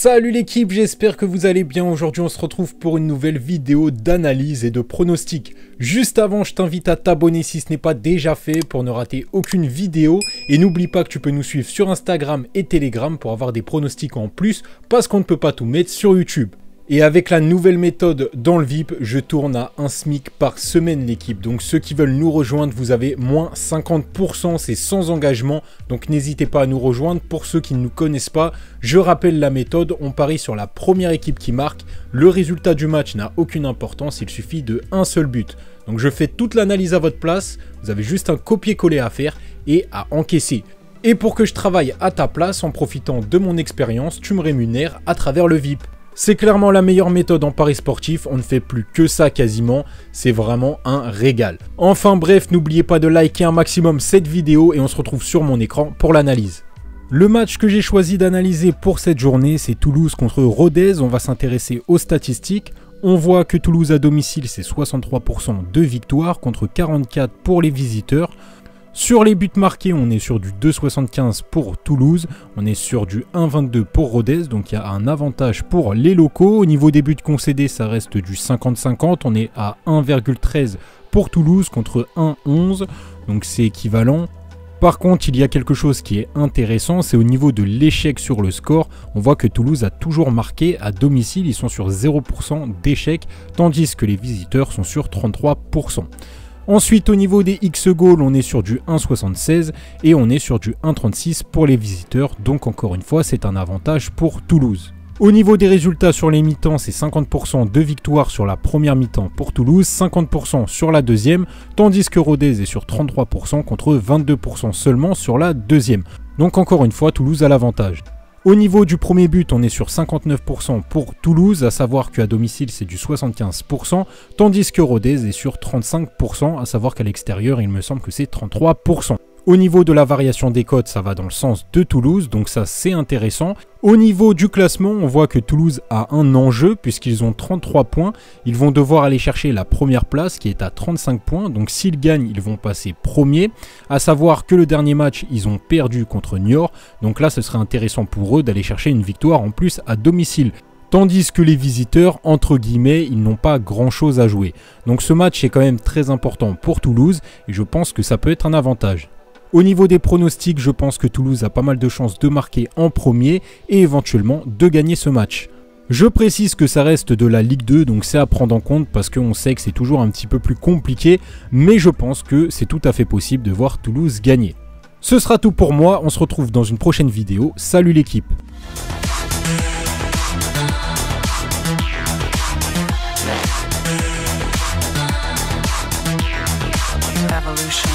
Salut l'équipe, j'espère que vous allez bien. Aujourd'hui on se retrouve pour une nouvelle vidéo d'analyse et de pronostic. Juste avant, je t'invite à t'abonner si ce n'est pas déjà fait pour ne rater aucune vidéo. Et n'oublie pas que tu peux nous suivre sur Instagram et Telegram pour avoir des pronostics en plus, parce qu'on ne peut pas tout mettre sur YouTube. Et avec la nouvelle méthode dans le VIP, je tourne à 1 SMIC par semaine l'équipe. Donc ceux qui veulent nous rejoindre, vous avez moins 50%, c'est sans engagement. Donc n'hésitez pas à nous rejoindre. Pour ceux qui ne nous connaissent pas, je rappelle la méthode. On parie sur la première équipe qui marque. Le résultat du match n'a aucune importance, il suffit de un seul but. Donc je fais toute l'analyse à votre place. Vous avez juste un copier-coller à faire et à encaisser. Et pour que je travaille à ta place, en profitant de mon expérience, tu me rémunères à travers le VIP. C'est clairement la meilleure méthode en paris sportif, on ne fait plus que ça quasiment, c'est vraiment un régal. Enfin bref, n'oubliez pas de liker un maximum cette vidéo et on se retrouve sur mon écran pour l'analyse. Le match que j'ai choisi d'analyser pour cette journée, c'est Toulouse contre Rodez. On va s'intéresser aux statistiques. On voit que Toulouse à domicile, c'est 63% de victoire contre 44% pour les visiteurs. Sur les buts marqués, on est sur du 2,75 pour Toulouse, on est sur du 1,22 pour Rodez, donc il y a un avantage pour les locaux. Au niveau des buts concédés, ça reste du 50-50, on est à 1,13 pour Toulouse contre 1,11, donc c'est équivalent. Par contre, il y a quelque chose qui est intéressant, c'est au niveau de l'échec sur le score. On voit que Toulouse a toujours marqué à domicile, ils sont sur 0% d'échec, tandis que les visiteurs sont sur 33%. Ensuite, au niveau des X-Goals, on est sur du 1,76 et on est sur du 1,36 pour les visiteurs. Donc encore une fois, c'est un avantage pour Toulouse. Au niveau des résultats sur les mi-temps, c'est 50% de victoire sur la première mi-temps pour Toulouse, 50% sur la deuxième, tandis que Rodez est sur 33% contre 22% seulement sur la deuxième. Donc encore une fois, Toulouse a l'avantage. Au niveau du premier but, on est sur 59% pour Toulouse, à savoir qu'à domicile c'est du 75%, tandis que Rodez est sur 35%, à savoir qu'à l'extérieur il me semble que c'est 33%. Au niveau de la variation des cotes, ça va dans le sens de Toulouse, donc ça c'est intéressant. Au niveau du classement, on voit que Toulouse a un enjeu puisqu'ils ont 33 points. Ils vont devoir aller chercher la première place qui est à 35 points, donc s'ils gagnent, ils vont passer premier. À savoir que le dernier match, ils ont perdu contre Niort, donc là ce serait intéressant pour eux d'aller chercher une victoire en plus à domicile. Tandis que les visiteurs, entre guillemets, ils n'ont pas grand chose à jouer. Donc ce match est quand même très important pour Toulouse et je pense que ça peut être un avantage. Au niveau des pronostics, je pense que Toulouse a pas mal de chances de marquer en premier et éventuellement de gagner ce match. Je précise que ça reste de la Ligue 2, donc c'est à prendre en compte parce qu'on sait que c'est toujours un petit peu plus compliqué, mais je pense que c'est tout à fait possible de voir Toulouse gagner. Ce sera tout pour moi, on se retrouve dans une prochaine vidéo. Salut l'équipe! Evolution.